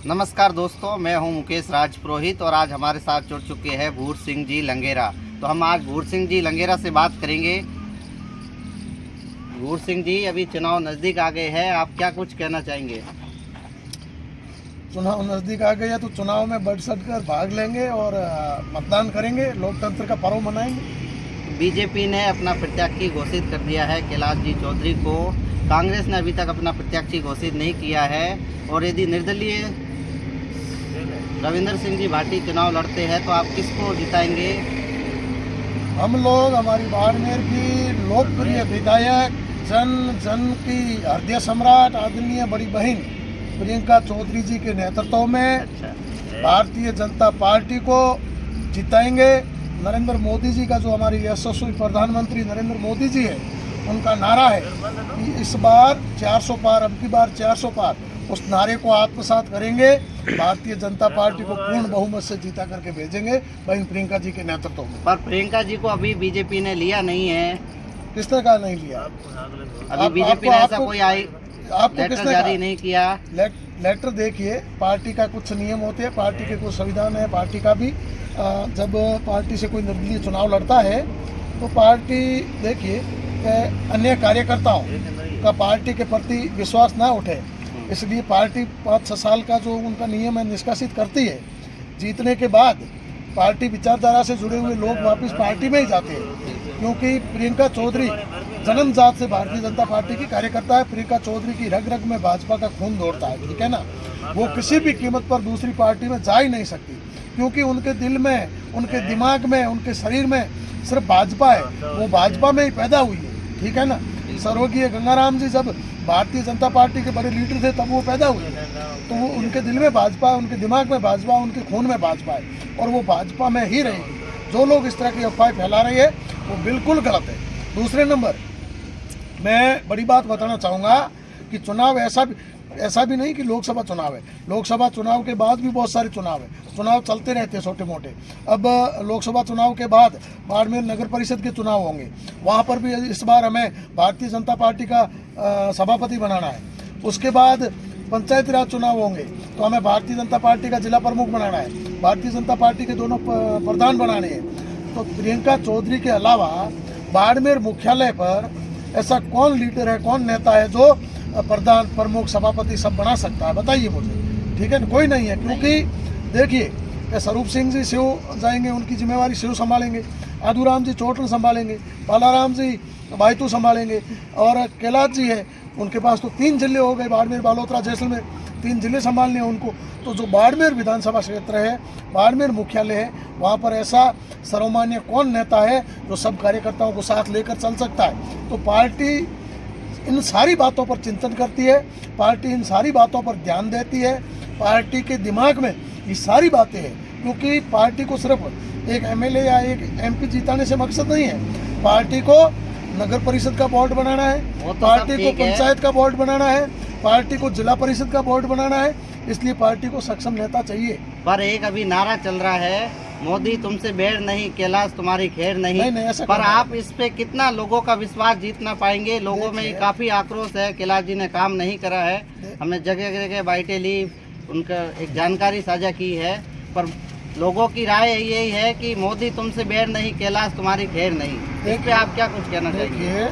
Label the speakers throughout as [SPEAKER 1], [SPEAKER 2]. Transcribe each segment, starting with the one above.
[SPEAKER 1] नमस्कार दोस्तों, मैं हूं मुकेश राज पुरोहित और आज हमारे साथ जुड़ चुके हैं भूर सिंह जी लंगेरा। तो हम आज भूर सिंह जी लंगेरा से बात करेंगे। भूर सिंह जी, अभी चुनाव नज़दीक आ गए हैं, आप क्या कुछ कहना चाहेंगे?
[SPEAKER 2] चुनाव नज़दीक आ गया तो चुनाव में बढ़ चढ़ कर भाग लेंगे और मतदान करेंगे, लोकतंत्र का पर्व मनाएंगे।
[SPEAKER 1] बीजेपी ने अपना प्रत्याशी घोषित कर दिया है कैलाश जी चौधरी को। कांग्रेस ने अभी तक अपना प्रत्याशी घोषित नहीं किया है और यदि निर्दलीय रविंद्र सिंह जी भाटी चुनाव लड़ते हैं तो आप किसको जिताएंगे?
[SPEAKER 2] हम लोग हमारी बाड़मेर की लोकप्रिय विधायक जन की हृदय सम्राट आदरणीय बड़ी बहन प्रियंका चौधरी जी के नेतृत्व में भारतीय जनता पार्टी को जिताएंगे। नरेंद्र मोदी जी का जो हमारी यशस्वी प्रधानमंत्री नरेंद्र मोदी जी है, उनका नारा है कि इस बार 400 पार, अब की बार 400 पार, उस नारे को आत्मसात करेंगे। भारतीय जनता पार्टी को पूर्ण बहुमत से जीता करके भेजेंगे बहन प्रियंका जी के नेतृत्व में।
[SPEAKER 1] पर प्रियंका जी को अभी बीजेपी ने लिया नहीं है।
[SPEAKER 2] किस तरह का नहीं लिया?
[SPEAKER 1] अभी बीजेपी ने ऐसा कोई
[SPEAKER 2] आपको
[SPEAKER 1] लेटर
[SPEAKER 2] किसने
[SPEAKER 1] जारी नहीं किया।
[SPEAKER 2] लेटर देखिए, पार्टी का कुछ नियम होते हैं, पार्टी के कुछ संविधान है पार्टी का भी। जब पार्टी से कोई निर्दलीय चुनाव लड़ता है तो पार्टी देखिए अन्य कार्यकर्ताओं का पार्टी के प्रति विश्वास ना उठे, इसलिए पार्टी 5-6 साल का जो उनका नियम है निष्कासित करती है। जीतने के बाद पार्टी विचारधारा से जुड़े हुए लोग वापस पार्टी में ही जाते हैं, क्योंकि प्रियंका चौधरी जन्मजात से भारतीय जनता पार्टी की कार्यकर्ता है। प्रियंका चौधरी की रग रग में भाजपा का खून दौड़ता है, ठीक है ना। वो किसी भी कीमत पर दूसरी पार्टी में जा ही नहीं सकती, क्योंकि उनके दिल में, उनके दिमाग में, उनके शरीर में सिर्फ भाजपा है। वो भाजपा में ही पैदा हुई है, ठीक है ना। स्वर्गीय गंगाराम जी जब भारतीय जनता पार्टी के बड़े लीडर थे तब वो पैदा हुए, तो वो उनके दिल में भाजपा है, उनके दिमाग में भाजपा, उनके खून में भाजपा है और वो भाजपा में ही रहेगी। जो लोग इस तरह की अफवाहें फैला रहे हैं वो बिल्कुल गलत है। दूसरे नंबर, मैं बड़ी बात बताना चाहूँगा कि चुनाव ऐसा भी नहीं कि लोकसभा चुनाव है। लोकसभा चुनाव के बाद भी बहुत सारे चुनाव है, चुनाव चलते रहते हैं छोटे मोटे। अब लोकसभा चुनाव के बाद बाड़मेर नगर परिषद के चुनाव होंगे, वहाँ पर भी इस बार हमें भारतीय जनता पार्टी का सभापति बनाना है। उसके बाद पंचायती राज चुनाव होंगे तो हमें भारतीय जनता पार्टी का जिला प्रमुख बनाना है, भारतीय जनता पार्टी के दोनों प्रधान बनाने हैं। तो प्रियंका चौधरी के अलावा बाड़मेर मुख्यालय पर ऐसा कौन लीडर है, कौन नेता है जो प्रधान, प्रमुख, सभापति सब बना सकता है? बताइए मुझे, ठीक है ना। कोई नहीं है, क्योंकि देखिए स्वरूप सिंह जी शिव जाएंगे, उनकी जिम्मेवारी शिव संभालेंगे, आदूराम जी चोटन संभालेंगे, बालाराम जी बायतू संभालेंगे और कैलाश जी है, उनके पास तो 3 जिले हो गए, बाड़मेर, बालोतरा, जैसलमेर, 3 जिले संभालने हैं उनको। तो जो बाड़मेर विधानसभा क्षेत्र है, बाड़मेर मुख्यालय है, वहाँ पर ऐसा सर्वमान्य कौन नेता है जो सब कार्यकर्ताओं को साथ लेकर चल सकता है? तो पार्टी इन सारी बातों पर चिंतन करती है, पार्टी इन सारी बातों पर ध्यान देती है, पार्टी के दिमाग में ये सारी बातें हैं, क्योंकि पार्टी को सिर्फ एक एमएलए या एक एमपी जिताने से मकसद नहीं है। पार्टी को नगर परिषद का बोर्ड बनाना है, पार्टी को पंचायत का बोर्ड बनाना है, पार्टी को जिला परिषद का बोर्ड बनाना है, इसलिए पार्टी को सक्षम नेता चाहिए।
[SPEAKER 1] पर एक अभी नारा चल रहा है, मोदी तुमसे बैर नहीं, कैलाश तुम्हारी खैर नहीं। पर आप इस पे कितना लोगों का विश्वास जीतना पाएंगे? लोगों में काफी आक्रोश है, कैलाश जी ने काम नहीं करा है, हमने जगह जगह बाइटें ली, उनका एक जानकारी साझा की है, पर लोगों की राय यही है कि मोदी तुमसे बैर नहीं, कैलाश तुम्हारी खैर नहीं। इस पे आप क्या कुछ कहना चाहिए?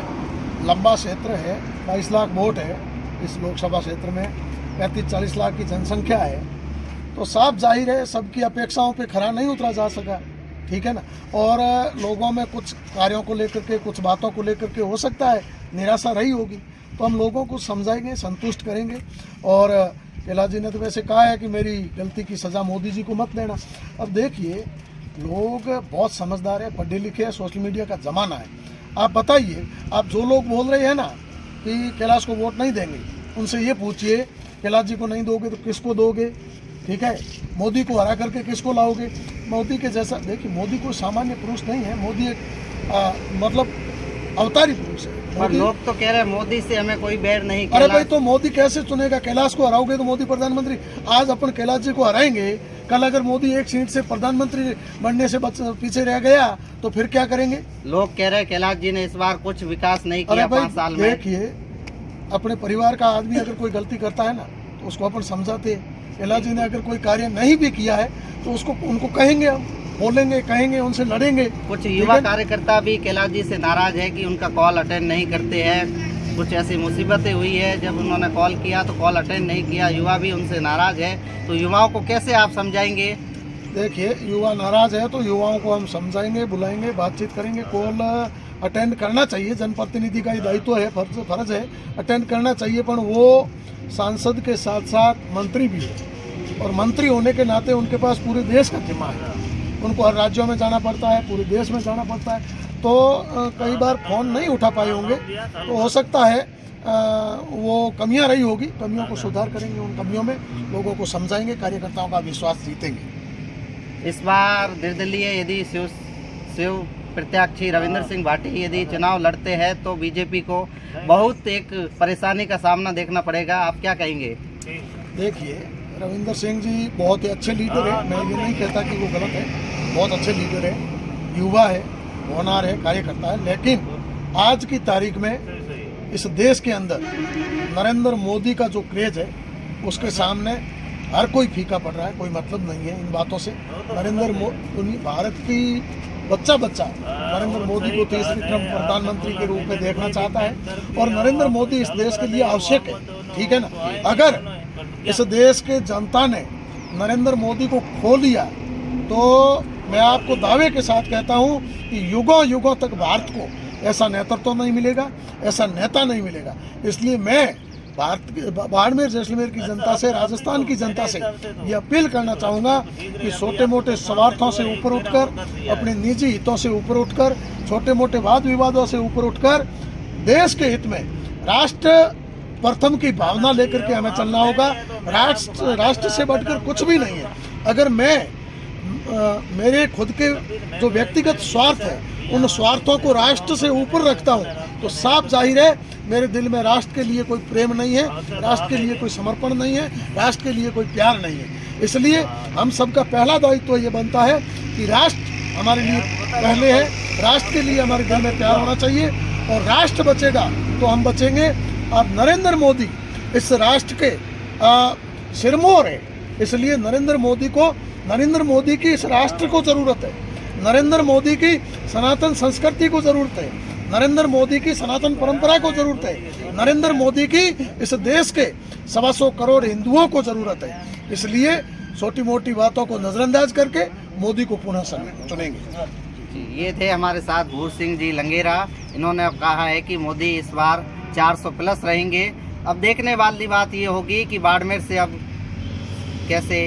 [SPEAKER 2] लंबा क्षेत्र है, 22 लाख वोट है इस लोकसभा क्षेत्र में, 35-40 लाख की जनसंख्या है, तो साफ जाहिर है सबकी अपेक्षाओं पे खरा नहीं उतरा जा सका, ठीक है ना। और लोगों में कुछ कार्यों को लेकर के, कुछ बातों को लेकर के हो सकता है निराशा रही होगी, तो हम लोगों को समझाएंगे, संतुष्ट करेंगे। और कैलाश जी ने तो वैसे कहा है कि मेरी गलती की सज़ा मोदी जी को मत देना। अब देखिए, लोग बहुत समझदार है, पढ़े लिखे हैं, सोशल मीडिया का ज़माना है। आप बताइए, आप जो लोग बोल रहे हैं ना कि कैलाश को वोट नहीं देंगे, उनसे ये पूछिए कैलाश जी को नहीं दोगे तो किसको दोगे, ठीक है। मोदी को हरा करके किसको लाओगे? मोदी के जैसा, देखिए मोदी कोई सामान्य पुरुष नहीं है, मोदी एक मतलब अवतारी पुरुष है।
[SPEAKER 1] पर लोग तो कह रहे हैं मोदी से हमें कोई बैर नहीं।
[SPEAKER 2] अरे भाई, तो मोदी कैसे चुनेगा? कैलाश को हराओगे तो मोदी प्रधानमंत्री। आज अपन कैलाश जी को हराएंगे, कल अगर मोदी एक सीट से प्रधानमंत्री बनने से पीछे रह गया तो फिर क्या करेंगे?
[SPEAKER 1] लोग कह रहे हैं कैलाश जी ने इस बार कुछ विकास नहीं किया 5 साल में।
[SPEAKER 2] देखिए, अपने परिवार का आदमी अगर कोई गलती करता है ना उसको अपन समझाते। कैलाश जी ने अगर कोई कार्य नहीं भी किया है तो उसको उनको कहेंगे, हम बोलेंगे, कहेंगे, उनसे लड़ेंगे।
[SPEAKER 1] कुछ युवा कार्यकर्ता भी कैलाश जी से नाराज है कि उनका कॉल अटेंड नहीं करते हैं। कुछ ऐसी मुसीबतें हुई है, जब उन्होंने कॉल किया तो कॉल अटेंड नहीं किया, युवा भी उनसे नाराज है। तो युवाओं को कैसे आप समझाएंगे?
[SPEAKER 2] देखिए, युवा नाराज है तो युवाओं को हम समझाएंगे, बुलाएंगे, बातचीत करेंगे। कॉल अटेंड करना चाहिए, जनप्रतिनिधि का ये दायित्व है, फर्ज है, अटेंड करना चाहिए। पर वो सांसद के साथ साथ मंत्री भी है, और मंत्री होने के नाते उनके पास पूरे देश का जिम्मा है। उनको हर राज्यों में जाना पड़ता है, पूरे देश में जाना पड़ता है। तो कई बार फ़ोन नहीं उठा पाए होंगे, तो हो सकता है वो कमियां रही होगी। कमियों को सुधार करेंगे, उन कमियों में लोगों को समझाएंगे, कार्यकर्ताओं का विश्वास जीतेंगे।
[SPEAKER 1] इस बार निर्दलीय यदि शिव प्रत्याशी रविंद्र सिंह भाटी यदि चुनाव लड़ते हैं तो बीजेपी को बहुत एक परेशानी का सामना देखना पड़ेगा। आप क्या कहेंगे?
[SPEAKER 2] देखिए, रविंद्र सिंह जी बहुत ही अच्छे लीडर है, मैं ये नहीं कहता कि वो गलत है, बहुत अच्छे लीडर है, युवा है, होनहार है, कार्यकर्ता है। लेकिन आज की तारीख में इस देश के अंदर नरेंद्र मोदी का जो क्रेज है उसके सामने हर कोई फीका पड़ रहा है, कोई मतलब नहीं है इन बातों से। भारत की बच्चा नरेंद्र मोदी को तीसरी टर्म प्रधानमंत्री के रूप में देखना चाहता है, और नरेंद्र मोदी इस देश के लिए आवश्यक है, ठीक है ना। अगर इस देश के जनता ने नरेंद्र मोदी को खो लिया तो मैं आपको दावे के साथ कहता हूं कि युगों युगों तक भारत को ऐसा नेतृत्व नहीं मिलेगा, ऐसा नेता नहीं मिलेगा। इसलिए मैं बाड़मेर जैसलमेर की जनता से, राजस्थान की जनता से ये अपील करना चाहूँगा कि छोटे मोटे स्वार्थों से ऊपर उठकर, अपने निजी हितों से ऊपर उठकर, छोटे मोटे वाद विवादों से ऊपर उठकर देश के हित में राष्ट्र प्रथम की भावना लेकर के हमें चलना होगा। राष्ट्र से बढ़कर कुछ भी नहीं है। अगर मेरे खुद के जो व्यक्तिगत स्वार्थ है उन स्वार्थों को राष्ट्र से ऊपर रखता हूं तो साफ जाहिर है मेरे दिल में राष्ट्र के लिए कोई प्रेम नहीं है, राष्ट्र के लिए कोई समर्पण नहीं है, राष्ट्र के लिए कोई प्यार नहीं है। इसलिए हम सबका पहला दायित्व ये बनता है कि राष्ट्र हमारे लिए पहले है, राष्ट्र के लिए हमारे दिल में प्यार होना चाहिए, और राष्ट्र बचेगा तो हम बचेंगे। और नरेंद्र मोदी इस राष्ट्र के सिरमौर है, इसलिए नरेंद्र मोदी की इस राष्ट्र को ज़रूरत है, नरेंद्र मोदी की सनातन संस्कृति को ज़रूरत है, नरेंद्र मोदी की सनातन परंपरा को ज़रूरत है, नरेंद्र मोदी की इस देश के 125 करोड़ हिंदुओं को ज़रूरत है। इसलिए छोटी मोटी बातों को नज़रअंदाज करके मोदी को पुनः चुनेंगे।
[SPEAKER 1] ये थे हमारे साथ भूर सिंह जी लंगेरा। इन्होंने कहा है कि मोदी इस बार 400 प्लस रहेंगे। अब देखने वाली बात ये होगी कि बाड़मेर से अब कैसे